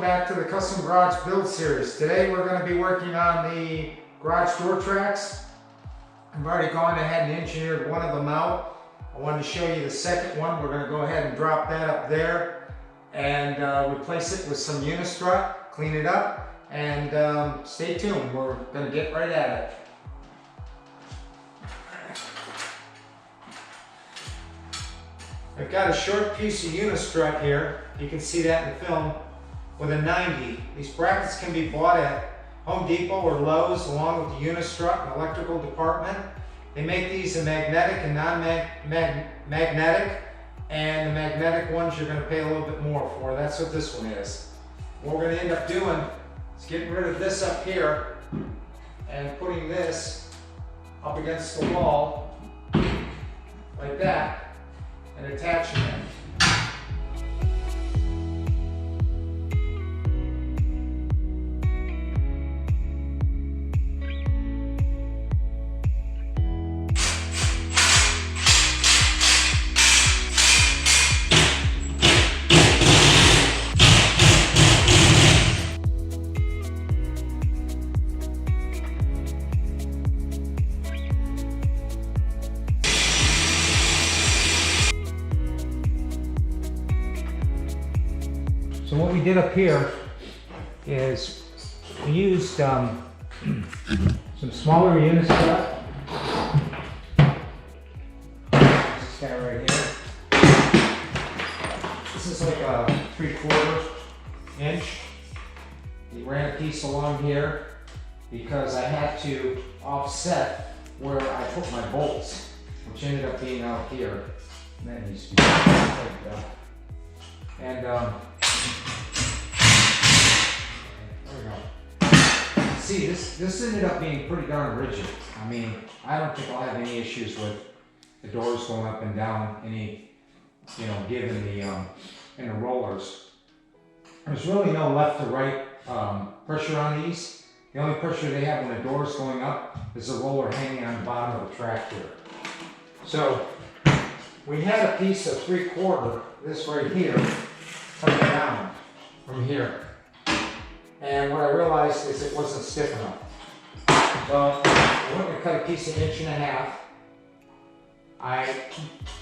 welcome back to the Custom Garage Build Series. Today we're going to be working on the garage door tracks. I've already gone ahead and engineered one of them out. I wanted to show you the second one. We're going to go ahead and drop that up there and replace it with some unistrut, clean it up, and stay tuned. We're going to get right at it. I've got a short piece of unistrut here. You can see that in the film with a 90. These brackets can be bought at Home Depot or Lowe's along with the unistrut and electrical department. They make these in magnetic and non-magnetic, and the magnetic ones you're going to pay a little bit more for. That's what this one is. What we're going to end up doing is getting rid of this up here and putting this up against the wall like that and attaching it. So what we did up here is we used some smaller unistrut. This guy right here. This is like a 3/4 inch. We ran a piece along here because I had to offset where I put my bolts, which ended up being out here. And that needs to be like that. And there we go. See, this ended up being pretty darn rigid. I mean, I don't think I'll have any issues with the doors going up and down, any, give in the rollers. There's really no left to right pressure on these. The only pressure they have when the door's going up is the roller hanging on the bottom of the track here. So we had a piece of 3/4, this right here, coming down from here. And what I realized is it wasn't stiff enough. So I went and cut a piece of 1.5 inches. I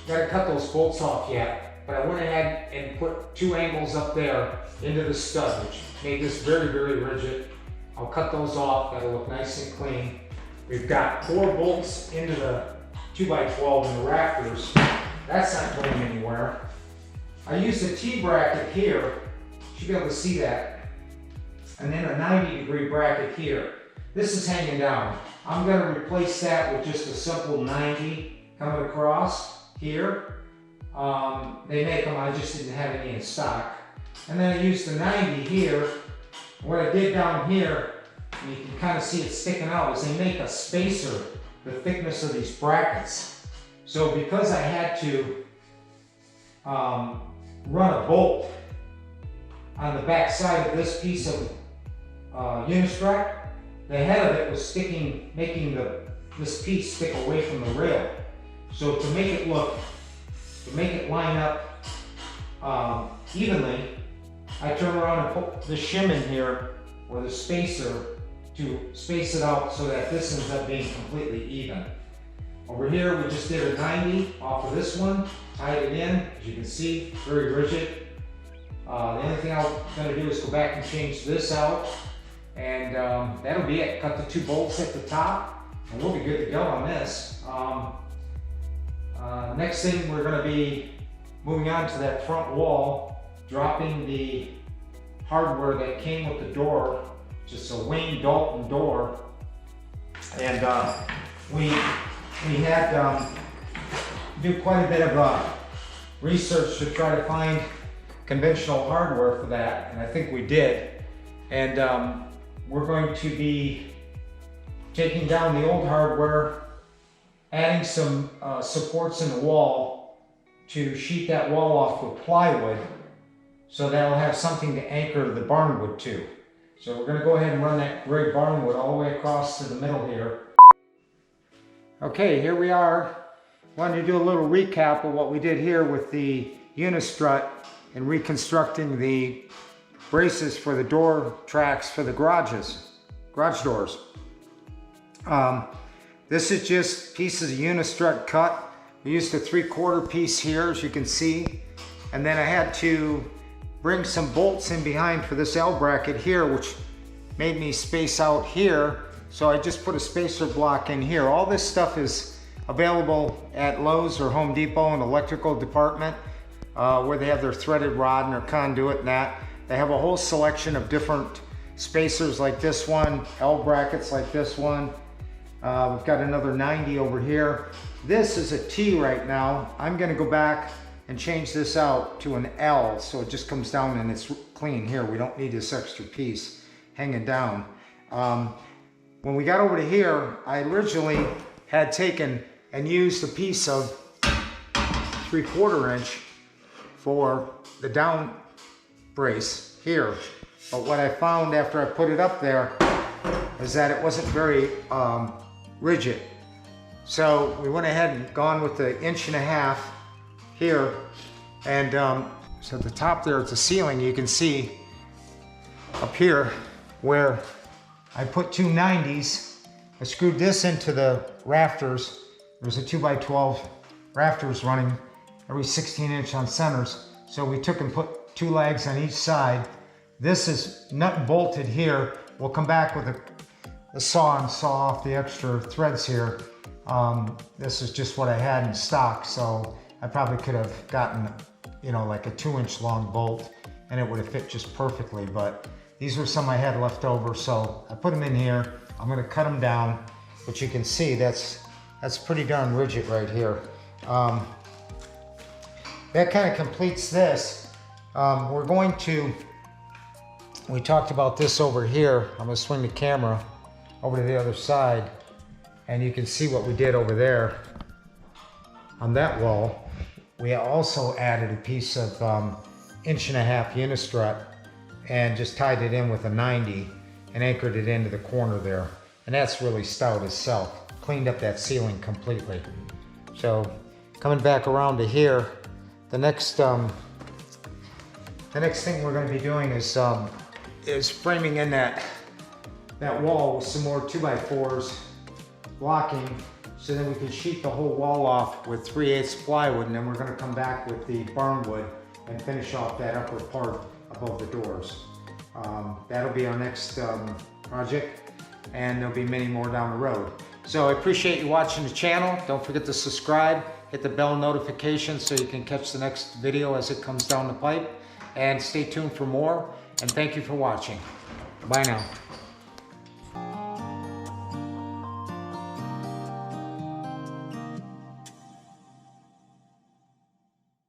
gotta cut those bolts off yet, but I went ahead and put 2 angles up there into the stud, which made this very, very rigid. I'll cut those off, that'll look nice and clean. We've got 4 bolts into the 2x12 in the rafters. That's not going anywhere. I used a T-bracket here, you should be able to see that. And then a 90-degree bracket here. This is hanging down. I'm going to replace that with just a simple 90 coming across here. They make them, I just didn't have any in stock. And then I used the 90 here. What I did down here, and you can kind of see it sticking out, is they make a spacer, the thickness of these brackets. So because I had to run a bolt on the back side of this piece of unistrut, the head of it was sticking, making this piece stick away from the rail. So to make it line up evenly, I turn around and put the shim in here, or the spacer, to space it out so that this ends up being completely even. Over here, we just did a 90 off of this one, tied it in, as you can see, very rigid. The only thing I'm going to do is go back and change this out, and that'll be it. Cut the 2 bolts at the top, and we'll be good to go on this. Next thing, we're going to be moving on to that front wall, dropping the hardware that came with the door, just a Wayne Dalton door, and we had do quite a bit of research to try to find conventional hardware for that, and I think we did. And we're going to be taking down the old hardware, adding some supports in the wall to sheet that wall off with plywood, so that'll have something to anchor the barnwood to. So we're going to go ahead and run that gray barnwood all the way across to the middle here. Okay, here we are. Wanted to do a little recap of what we did here with the unistrut and reconstructing the braces for the door tracks for the garage doors. This is just pieces of unistrut cut. We used a 3/4 piece here, as you can see. And then I had to bring some bolts in behind for this L bracket here, which made me space out here. So I just put a spacer block in here. All this stuff is available at Lowe's or Home Depot in the electrical department, where they have their threaded rod and their conduit and that. They have a whole selection of different spacers like this one, L brackets like this one. We've got another 90 over here. This is a T right now. I'm gonna go back and change this out to an L, so it just comes down and it's clean here. We don't need this extra piece hanging down. When we got over to here, I originally had taken and used a piece of 3/4 inch for the down brace here. But what I found after I put it up there is that it wasn't very rigid. So we went ahead and gone with the 1.5 inch here. And so at the top there at the ceiling, you can see up here where I put 2 90s. I screwed this into the rafters. There's a 2x12 rafters running every 16 inch on centers. So we took and put 2 legs on each side. This is nut bolted here. We'll come back with a saw and saw off the extra threads here. This is just what I had in stock, so I probably could have gotten, you know, like a 2-inch long bolt and it would have fit just perfectly, but these were some I had left over, so I put them in here. I'm gonna cut them down, but you can see that's pretty darn rigid right here. That kind of completes this. We talked about this over here. I'm gonna swing the camera over to the other side, and you can see what we did over there on that wall. We also added a piece of 1.5 inch unistrut and just tied it in with a 90 and anchored it into the corner there. And that's really stout itself. Cleaned up that ceiling completely. So coming back around to here, the next thing we're going to be doing is framing in that wall with some more 2x4s blocking, so then we can sheet the whole wall off with 3/8 plywood, and then we're going to come back with the barn wood and finish off that upper part above the doors. That'll be our next project, and there'll be many more down the road. So I appreciate you watching the channel. Don't forget to subscribe, hit the bell notification so you can catch the next video as it comes down the pipe, and stay tuned for more, and thank you for watching. Bye now.